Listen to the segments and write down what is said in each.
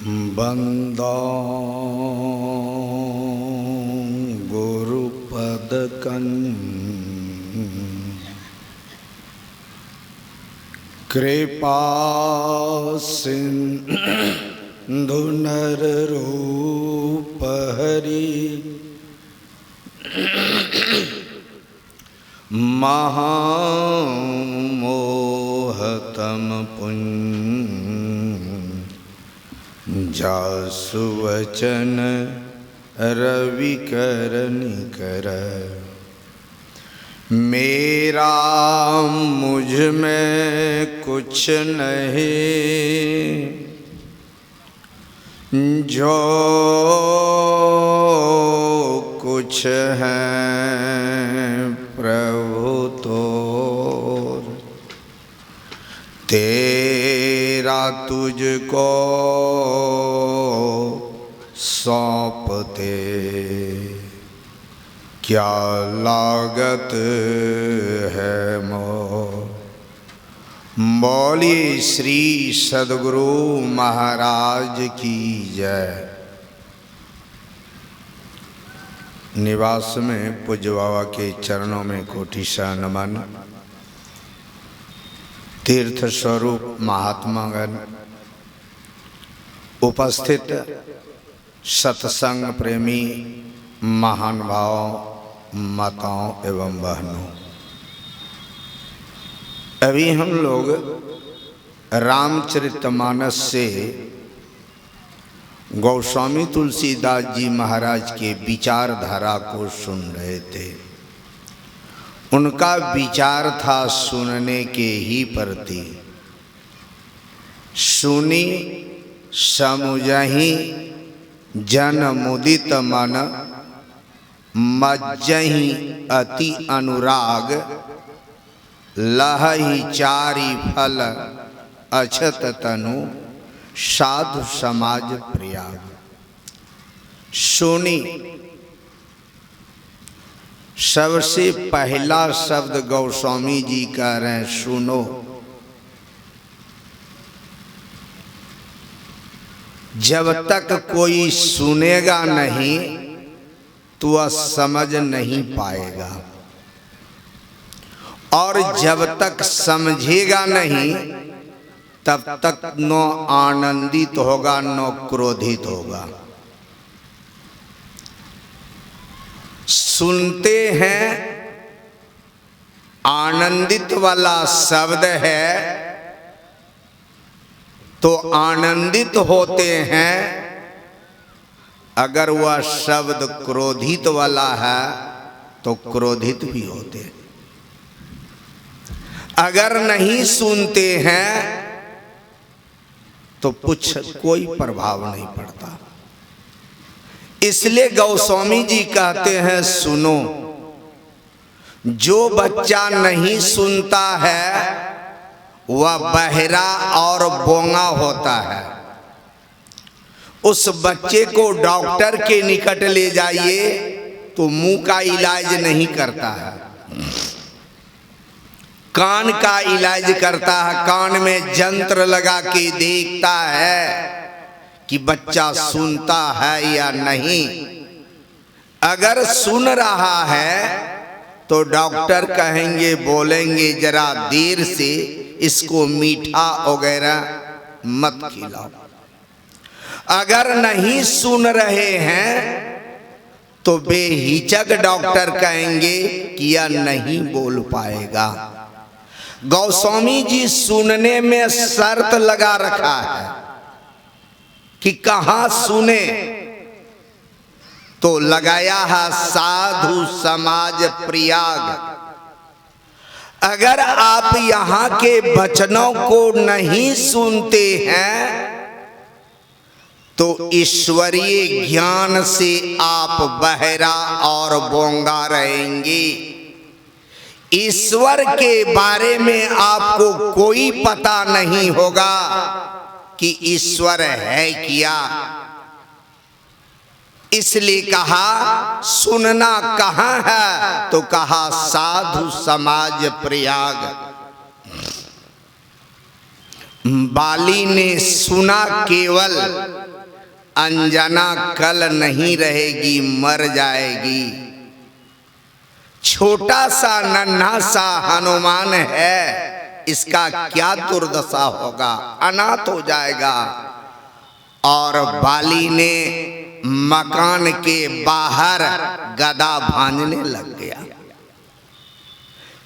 बंदा गुरुपदकं कृपा सिंधु नर रूप हरि महामोहतम पुण्य जासु वचन रविकर निकर मेरा मुझ में कुछ नहीं जो कुछ है प्रभु तो तेरा तुझको सौंपते क्या लागत है मोह। बोलिए श्री सद्गुरु महाराज की जय। निवास में पूज्य बाबा के चरणों में कोटिशा नमन। तीर्थ स्वरूप महात्मागण, उपस्थित सत्संग प्रेमी महानुभावों, माताओं एवं बहनों, अभी हम लोग रामचरितमानस से गोस्वामी तुलसीदास जी महाराज के विचारधारा को सुन रहे थे। उनका विचार था सुनने के ही प्रति। सुनी समुझहि जन मुदित मन मज्जहि अति अनुराग लहहि चारि फल अछत तनु साधु समाज प्रयाग। सुनी, सबसे पहला शब्द गोस्वामी जी कह रहे हैं सुनो। जब तक कोई सुनेगा नहीं तो वह समझ नहीं पाएगा, और जब तक समझेगा नहीं तब तक न आनंदित होगा न क्रोधित होगा। सुनते हैं, आनंदित वाला शब्द है तो आनंदित होते हैं। अगर वह शब्द क्रोधित वाला है तो क्रोधित भी होते हैं। अगर नहीं सुनते हैं तो कुछ कोई प्रभाव नहीं पड़ता। इसलिए गोस्वामी जी कहते हैं सुनो। जो बच्चा नहीं सुनता है वह बहरा और बोंगा होता है। उस बच्चे को डॉक्टर के निकट ले जाइए तो मुंह का इलाज नहीं करता है, कान का इलाज करता है। कान में यंत्र लगा के देखता है कि बच्चा सुनता है या नहीं। अगर सुन रहा है तो डॉक्टर कहेंगे, बोलेंगे जरा देर से इसको मीठा वगैरह मत खिलाओ। अगर नहीं सुन रहे हैं तो बेहिचक डॉक्टर कहेंगे कि यह नहीं बोल पाएगा। गोस्वामी जी सुनने में शर्त लगा रखा है कि कहाँ सुने, तो लगाया है साधु समाज प्रयाग। अगर आप यहाँ के वचनों को नहीं सुनते हैं तो ईश्वरीय ज्ञान से आप बहरा और बोंगा रहेंगे। ईश्वर के बारे में आपको कोई पता नहीं होगा कि ईश्वर है क्या। इसलिए कहा सुनना कहाँ है, तो कहा साधु समाज प्रयाग। बाली ने सुना केवल, अंजना कल नहीं रहेगी मर जाएगी। छोटा सा नन्हा सा हनुमान है, इसका क्या दुर्दशा होगा, अनाथ हो जाएगा। और बाली ने मकान के बाहर गदा भांजने लग गया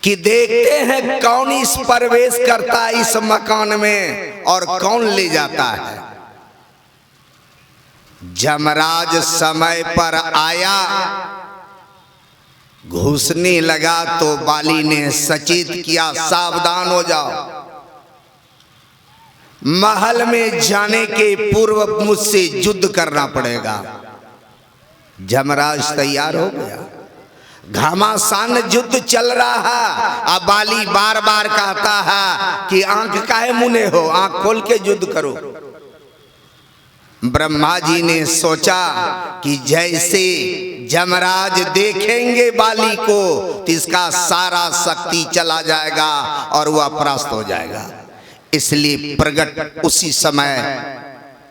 कि देखते हैं कौन इस प्रवेश करता है इस मकान में और कौन ले जाता है। जमराज समय पर आया, घुसने लगा तो बाली ने सचेत किया, सावधान हो जाओ, महल में जाने के पूर्व मुझसे युद्ध करना पड़ेगा। जमराज तैयार हो गया, घमासान युद्ध चल रहा है। अब बाली बार बार कहता है कि आंख काहे मुने हो, आंख खोल के युद्ध करो। ब्रह्मा जी ने सोचा कि जैसे जमराज देखेंगे बाली को तो इसका सारा शक्ति चला जाएगा और वह परास्त हो जाएगा। इसलिए प्रकट उसी समय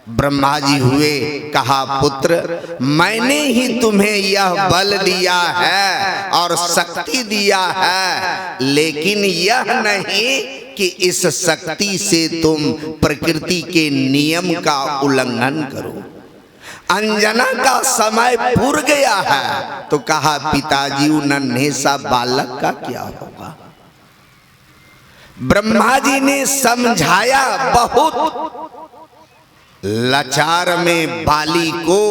ब्रह्मा जी हुए, कहा पुत्र मैंने ही तुम्हें यह बल दिया है और शक्ति दिया है, लेकिन यह नहीं कि इस शक्ति से तुम प्रकृति के नियम का उल्लंघन करो। अंजना का समय पूर गया है। तो कहा पिताजी नन्हे सा बालक का क्या होगा। ब्रह्मा जी ने समझाया, बहुत लाचार में बाली को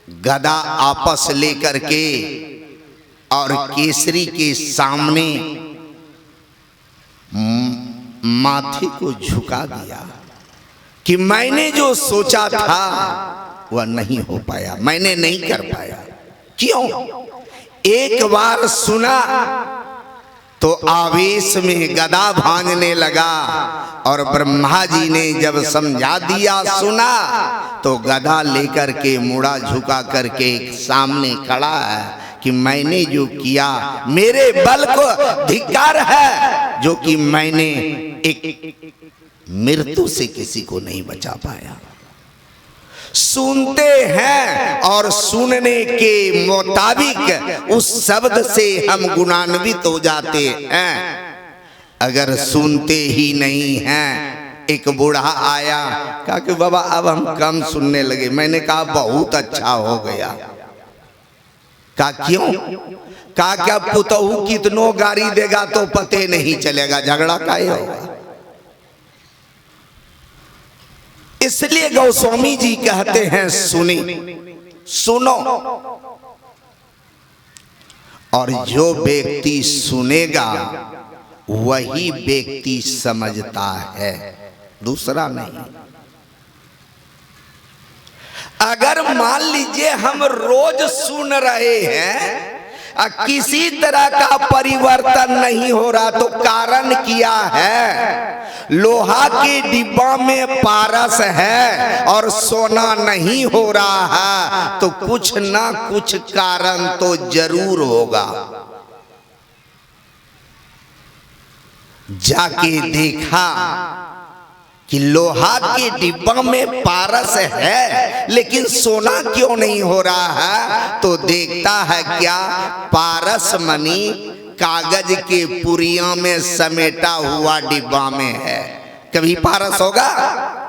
गदा आपस लेकर के और केसरी के सामने माथे को झुका दिया कि मैंने जो सोचा था वह नहीं हो पाया, मैंने नहीं कर पाया। क्यों? एक बार सुना तो आवेश में गदा भांजने लगा और ब्रह्मा जी ने जब समझा दिया, सुना तो गदा लेकर के मुड़ा झुका करके सामने खड़ा है कि मैंने जो किया मेरे बल को धिक्कार है, जो कि मैंने एक मृत्यु से किसी को नहीं बचा पाया। सुनते हैं और सुनने के मुताबिक उस शब्द से हम गुणान्वित हो जाते हैं। अगर सुनते ही नहीं हैं, एक बूढ़ा आया, कहा कि बाबा अब हम कम सुनने लगे। मैंने कहा बहुत अच्छा हो गया। कहा क्यों? कहा क्या पुतहू कितनों गाड़ी देगा तो पते नहीं चलेगा, झगड़ा काहे होगा। इसलिए गोस्वामी जी कहते हैं सुनी सुनो, और जो व्यक्ति सुनेगा वही व्यक्ति समझता है, दूसरा नहीं। अगर मान लीजिए हम रोज सुन रहे हैं, किसी तरह का परिवर्तन नहीं हो रहा, तो कारण क्या है? लोहा के डिब्बा में पारस है और सोना नहीं हो रहा है, तो कुछ ना कुछ कारण तो जरूर होगा। जाके देखा कि लोहा के डिब्बा में पारस है लेकिन सोना क्यों नहीं हो रहा है, तो देखता है क्या पारस मणि कागज के पुरिया में समेटा हुआ डिब्बा में है। कभी पारस होगा?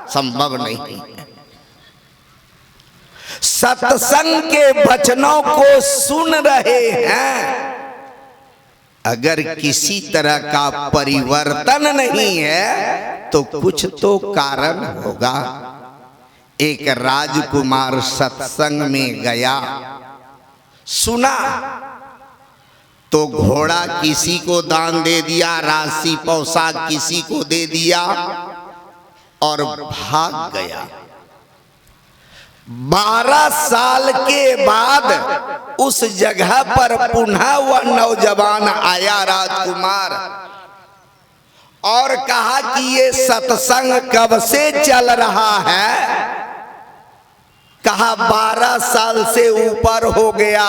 संभव नहीं। सत्संग के वचनों को सुन रहे हैं, अगर किसी तरह का परिवर्तन नहीं है तो कुछ तो कारण होगा। एक राजकुमार सत्संग में गया, सुना तो घोड़ा किसी को दान दे दिया, राशि पोशाक किसी को दे दिया और भाग गया। 12 साल के बाद उस जगह पर पुनः वह नौजवान आया, राजकुमार, और कहा कि ये सत्संग कब से चल रहा है? कहा 12 साल से ऊपर हो गया।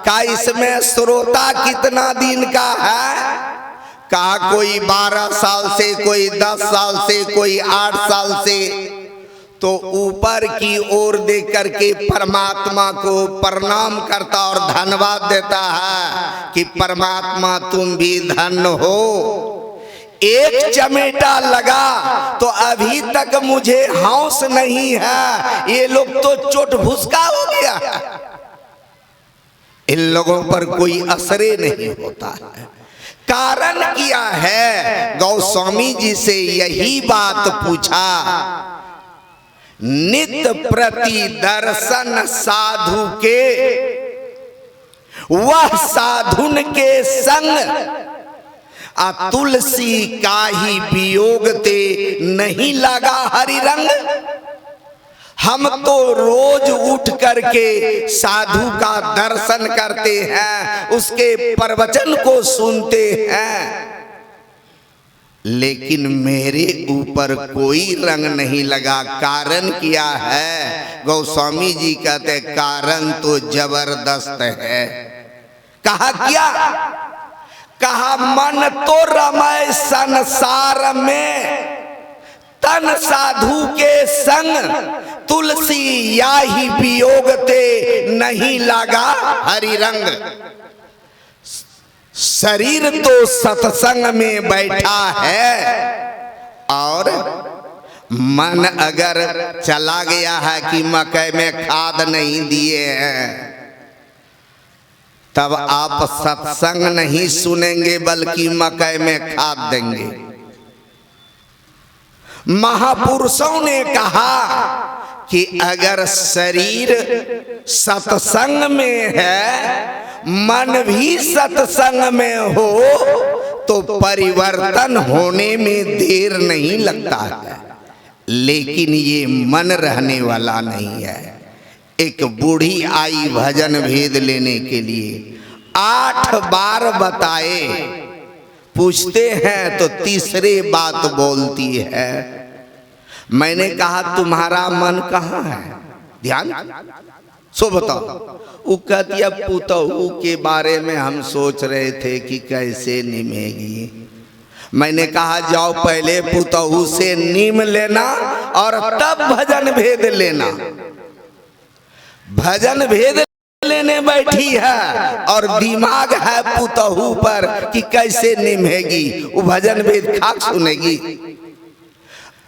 कहा इसमें श्रोता कितना दिन का है? कहा कोई 12 साल से, कोई 10 साल से, कोई 8 साल से, तो ऊपर की ओर देख करके परमात्मा को प्रणाम करता और धन्यवाद देता है कि परमात्मा तुम भी धन्य हो। एक चमेटा लगा तो अभी तक मुझे हौस नहीं है, ये लोग तो चोट भुसका हो गया, इन लोगों पर कोई असरे नहीं होता है। कारण क्या है? गोस्वामी जी से यही बात पूछा। नित्य प्रति दर्शन साधु के, वह साधुन के संग तुलसी का ही वियोग ते नहीं लगा हरि रंग। हम तो रोज उठ करके साधु का दर्शन करते हैं, उसके प्रवचन को सुनते हैं, लेकिन मेरे ऊपर कोई रंग नहीं लगा। कारण क्या है? गोस्वामी जी कहते कारण तो जबरदस्त है। कहा क्या? कहा मन तो रमय संसार में, तन साधु के संग तुलसी या ही वियोग ते नहीं लगा हरि रंग। शरीर तो सत्संग में बैठा है और मन अगर चला गया है कि मकई में खाद नहीं दिए हैं, तब आप सत्संग नहीं सुनेंगे बल्कि मकई में खाद देंगे। महापुरुषों ने कहा कि अगर शरीर सत्संग में है, मन भी सत्संग में हो, तो परिवर्तन होने में देर नहीं लगता है। लेकिन ये मन रहने वाला नहीं है। एक बूढ़ी आई भजन भेद लेने के लिए, 8 बार बताए, पूछते हैं तो तीसरे बात बोलती है। मैंने कहा तुम्हारा मन कहाँ है? ध्यान सो बताओ। वो कहती है पुतहू के बारे में हम सोच रहे थे कि कैसे निमेगी। मैंने कहा जाओ पहले पुतहू से नीम लेना और तब भजन भेद लेना। भजन भेद लेने बैठी है और दिमाग है पुतहू पर कि कैसे निमेगी। वो भजन भेद खाक सुनेगी।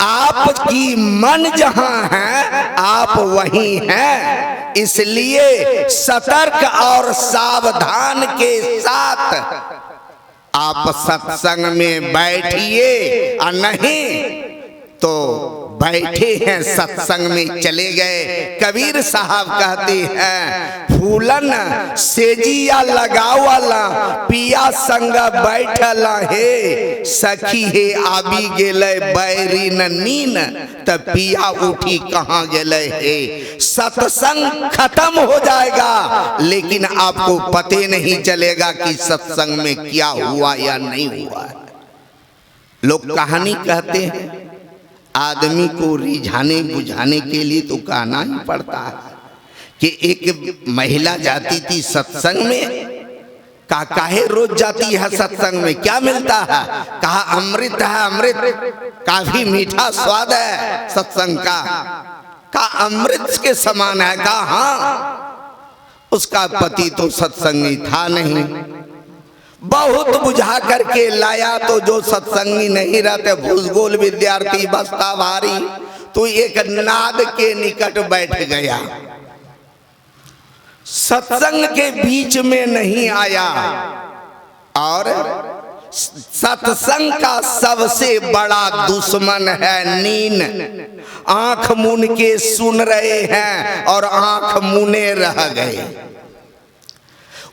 आपकी मन जहां है आप वहीं हैं, इसलिए सतर्क और सावधान के साथ आप सत्संग में बैठिए, और नहीं तो बैठे हैं सत्संग में चले गए। कबीर साहब कहते हैं फूलन सेजिया लगावला पिया संग बैठला हे, सखी हे आबी गेले बैरी न नीन, तब पिया उठी कहाँ गेले हे। सत्संग खत्म हो जाएगा लेकिन आपको पते नहीं चलेगा कि सत्संग में क्या हुआ या नहीं हुआ। लोग कहानी कहते हैं, आदमी को रिझाने बुझाने के लिए तो कहना ही पड़ता है कि एक महिला जाती थी सत्संग में। काहे रोज जाती है सत्संग में? क्या मिलता है? कहा अमृत है, अमृत काफी मीठा स्वाद है सत्संग का। कहा अमृत के समान है? कहा हाँ। उसका पति तो सत्संगी था नहीं, बहुत बुझा करके लाया तो जो सत्संगी नहीं रहते, भूसगोल विद्यार्थी बस्ता भारी, तो एक नाद के निकट बैठ गया, सत्संग के बीच में नहीं आया। और सत्संग का सबसे बड़ा दुश्मन है नींद। आंख मून के सुन रहे हैं और आंख मूने रह गए।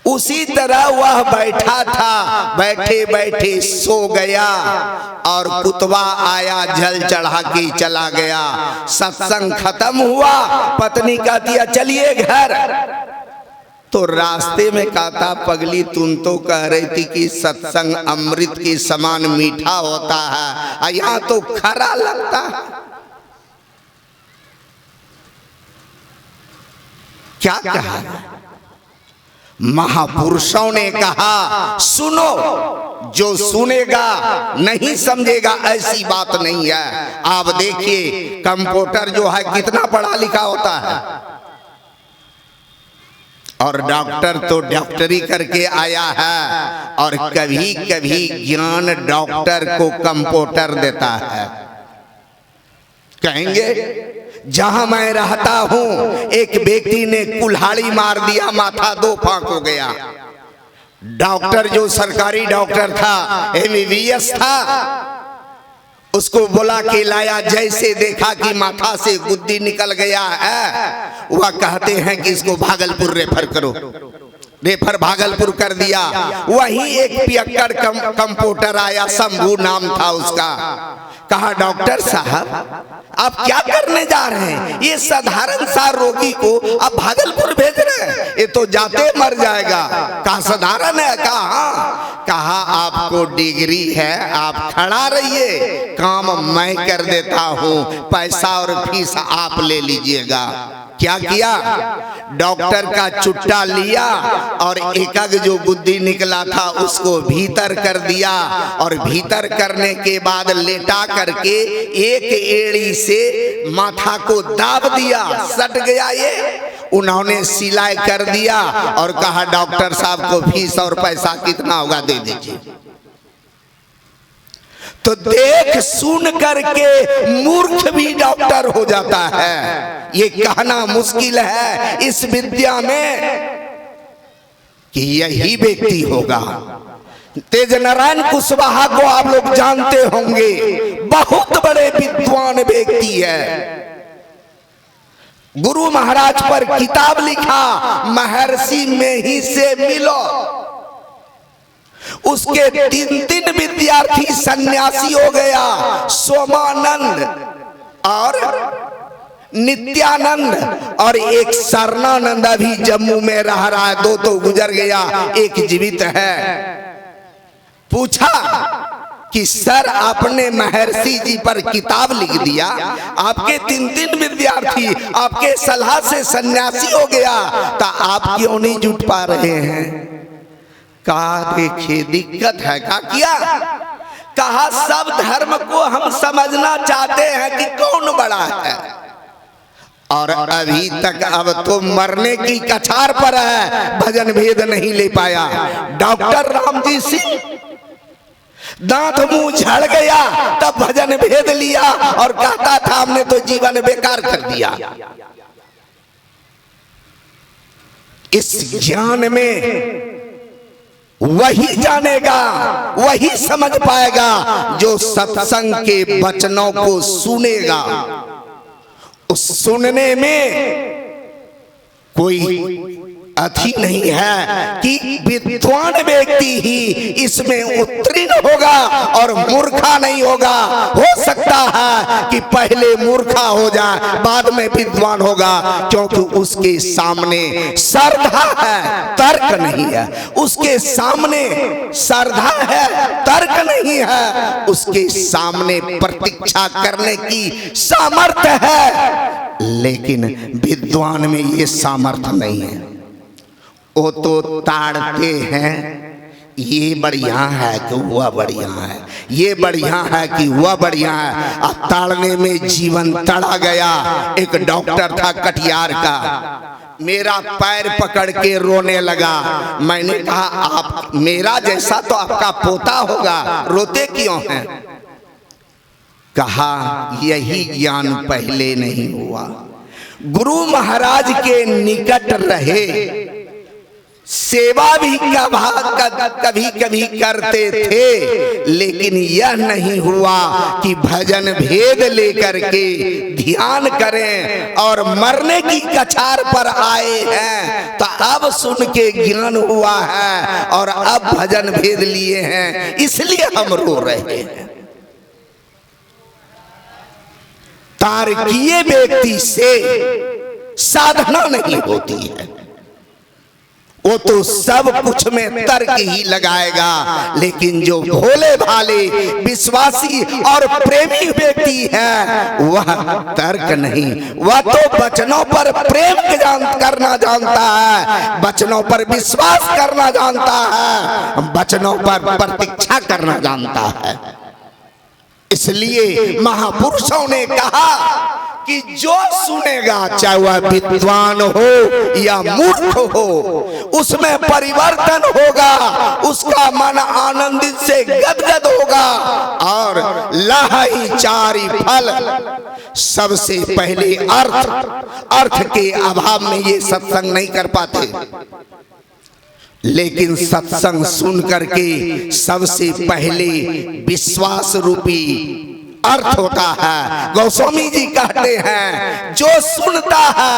उसी तरह वह बैठा था, बैठे बैठे सो गया और कुतवा आया जल चढ़ा के चला गया। सत्संग खत्म हुआ, पत्नी कहती है चलिए घर। तो रास्ते में कहता पगली तुम तो कह रही थी कि सत्संग अमृत के समान मीठा होता है, यहाँ तो खरा लगता है। क्या कहा? महापुरुषों ने कहा सुनो, जो सुनेगा नहीं समझेगा ऐसी बात नहीं है। आप देखिए कंप्यूटर जो है कितना पढ़ा लिखा होता है, और डॉक्टर तो डॉक्टरी करके आया है, और कभी कभी ज्ञान डॉक्टर को कंप्यूटर देता है। कहेंगे जहां मैं रहता हूं एक व्यक्ति ने कुल्हाड़ी मार दिया, माथा 2 फांक हो गया। डॉक्टर जो सरकारी डॉक्टर था, MBBS था, उसको बुला के लाया। जैसे देखा कि माथा से गुद्दी निकल गया है, वह कहते हैं कि इसको भागलपुर रेफर करो। रेफर भागलपुर कर दिया। वहीं एक पियक्कड़ कंप्यूटर आया, शंभू नाम था उसका। कहा डॉक्टर साहब आप क्या करने जा रहे हैं, ये साधारण सा रोगी को आप भागलपुर भेज रहे हैं, ये तो जाते मर जाएगा। कहा साधारण है? कहा आपको डिग्री है, आप खड़ा रहिए, काम मैं कर देता हूं, पैसा और फीस आप ले लीजिएगा। क्या किया? डॉक्टर का चुट्टा लिया और एकक जो गुद्दी निकला था उसको भीतर कर दिया, और भीतर करने के बाद लेटा करके एक एड़ी से माथा को दाब दिया, सट गया ये। उन्होंने सिलाई कर दिया और कहा डॉक्टर साहब को फीस और पैसा कितना होगा दे दीजिए। तो देख सुन करके मूर्ख भी डॉक्टर हो जाता है। ये कहना मुश्किल है इस विद्या में कि यही व्यक्ति होगा। तेज नारायण कुशवाहा को आप लोग जानते होंगे, बहुत बड़े विद्वान व्यक्ति है। गुरु महाराज पर किताब लिखा, महर्षि में ही से मिलो। उसके 3 विद्यार्थी सन्यासी हो गया, सोमानंद और नित्यानंद, और एक शरणानंद अभी जम्मू में रह रहा है। 2 तो गुजर गया, एक जीवित है। पूछा कि सर आपने महर्षि जी पर किताब लिख दिया, आपके 3 विद्यार्थी आपके सलाह से सन्यासी हो गया, तो आप क्यों नहीं जुट पा रहे हैं? कहा देखिए दिक्कत है। क्या किया? कहा सब धर्म को हम समझना चाहते हैं कि कौन बड़ा है, और अभी तक अब तो मरने की कछार पर है, भजन भेद नहीं ले पाया। डॉक्टर रामजी सिंह दांत मुंह झड़ गया, तब भजन भेद लिया और कहता था हमने तो जीवन बेकार कर दिया। इस ज्ञान में वही जानेगा, वही समझ पाएगा जो सत्संग के वचनों को सुनेगा। उस सुनने में कोई अथी नहीं है कि विद्वान व्यक्ति ही इसमें उत्तीर्ण होगा और मूर्खा नहीं होगा। हो सकता है कि पहले मूर्खा हो जाए, बाद में विद्वान होगा, क्योंकि उसके सामने श्रद्धा है, तर्क नहीं है। उसके सामने श्रद्धा है, तर्क नहीं है। उसके सामने प्रतीक्षा करने की सामर्थ्य है, लेकिन विद्वान में ये सामर्थ्य नहीं है। वो तो ताड़ते हैं, ये बढ़िया है कि वह बढ़िया है, ये बढ़िया है कि वह बढ़िया है। अब ताड़ने में जीवन तड़ा गया। एक डॉक्टर था कटिहार का, मेरा पैर पकड़ के रोने लगा। मैंने कहा आप मेरा जैसा तो आपका पोता होगा, रोते क्यों हैं? कहा यही ज्ञान पहले नहीं हुआ। गुरु महाराज के निकट रहे, सेवा भी कभी कभी करते थे, लेकिन यह नहीं हुआ कि भजन भेद लेकर के ध्यान करें और मरने की कछार पर आए हैं। तो अब सुन के ज्ञान हुआ है और अब भजन भेद लिए हैं, इसलिए हम रो रहे हैं। तार्किक व्यक्ति से साधना नहीं होती है, वो तो सब कुछ में तर्क ही लगाएगा, लेकिन जो भोले भाले विश्वासी और प्रेमी व्यक्ति है वह तर्क नहीं, वह तो वचनों पर प्रेम करना जानता है, वचनों पर विश्वास करना जानता है, वचनों पर प्रतीक्षा करना जानता है। इसलिए महापुरुषों ने कहा कि जो सुनेगा, चाहे वह विद्वान हो या मूर्ख हो, उसमें परिवर्तन होगा, उसका मन आनंदित से गदगद होगा। और लाही चारि फल, सबसे पहले अर्थ के अभाव में ये सत्संग नहीं कर पाते, लेकिन सत्संग सुन करके सबसे पहले विश्वास रूपी अर्थ होता है। गोस्वामी जी कहते हैं, जो सुनता है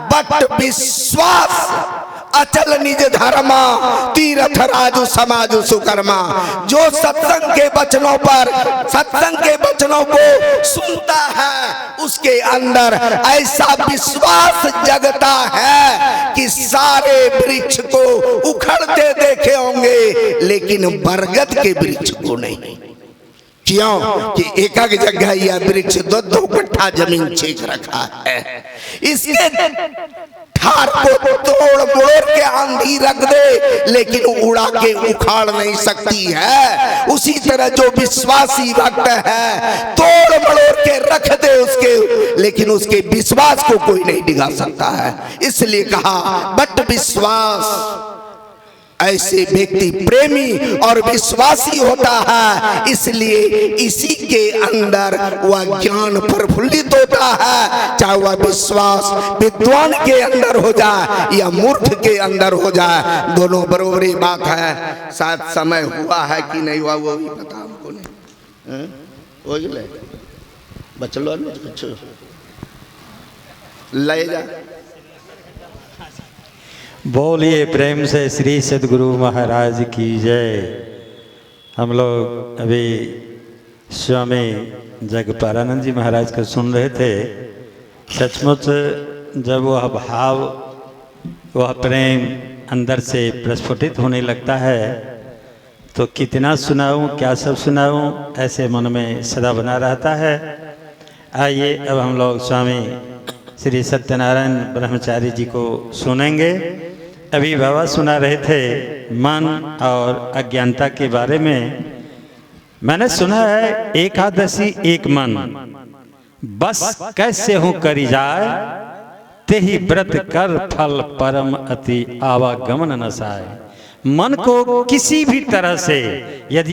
बट विश्वास अचल निज धर्मा, तीर्थ राजु समाजु सुकर्मा। जो सत्संग के वचनों पर, सत्संग के वचनों को सुनता है, उसके अंदर ऐसा विश्वास जगता है कि सारे वृक्ष को उखड़ते देखे होंगे, लेकिन बरगद के वृक्ष को नहीं। क्यों? कि एक एक जगह यह वृक्ष 2-2 कट्ठा जमीन छेक रखा है। इसके ठार को तोड़ मोड़ के आंधी रख दे, लेकिन उड़ा के उखाड़ नहीं सकती है। उसी तरह जो विश्वासी भक्त है, तोड़ मड़ोड़ के रख दे उसके, लेकिन उसके विश्वास को कोई नहीं डिगा सकता है। इसलिए कहा बट विश्वास, ऐसे व्यक्ति प्रेमी और विश्वासी होता है, इसलिए इसी के अंदर वह ज्ञान प्रफुल्लित होता है। चाहे वह विश्वास विद्वान के अंदर हो जाए या मूर्ख के अंदर हो जाए, दोनों बरोबरी बात है। शायद समय हुआ है कि नहीं हुआ वो भी पता हमको नहीं, हो गए बचलो कुछ ले जा। बोलिए प्रेम से श्री सद्गुरु महाराज की जय। हम लोग अभी स्वामी जगपालानंद जी महाराज को सुन रहे थे। सचमुच जब वह भाव, वह प्रेम अंदर से प्रस्फुटित होने लगता है तो कितना सुनाऊं, क्या सब सुनाऊं, ऐसे मन में सदा बना रहता है। आइए अब हम लोग स्वामी श्री सत्यनारायण ब्रह्मचारी जी को सुनेंगे। अभी बाबा सुना रहे थे मन और अज्ञानता के बारे में। मैंने सुना है एकादशी एक मन, बस कैसे हूँ करी जाए, ते ही व्रत कर फल परम अति आवागमन न साय। मन को किसी भी तरह से यदि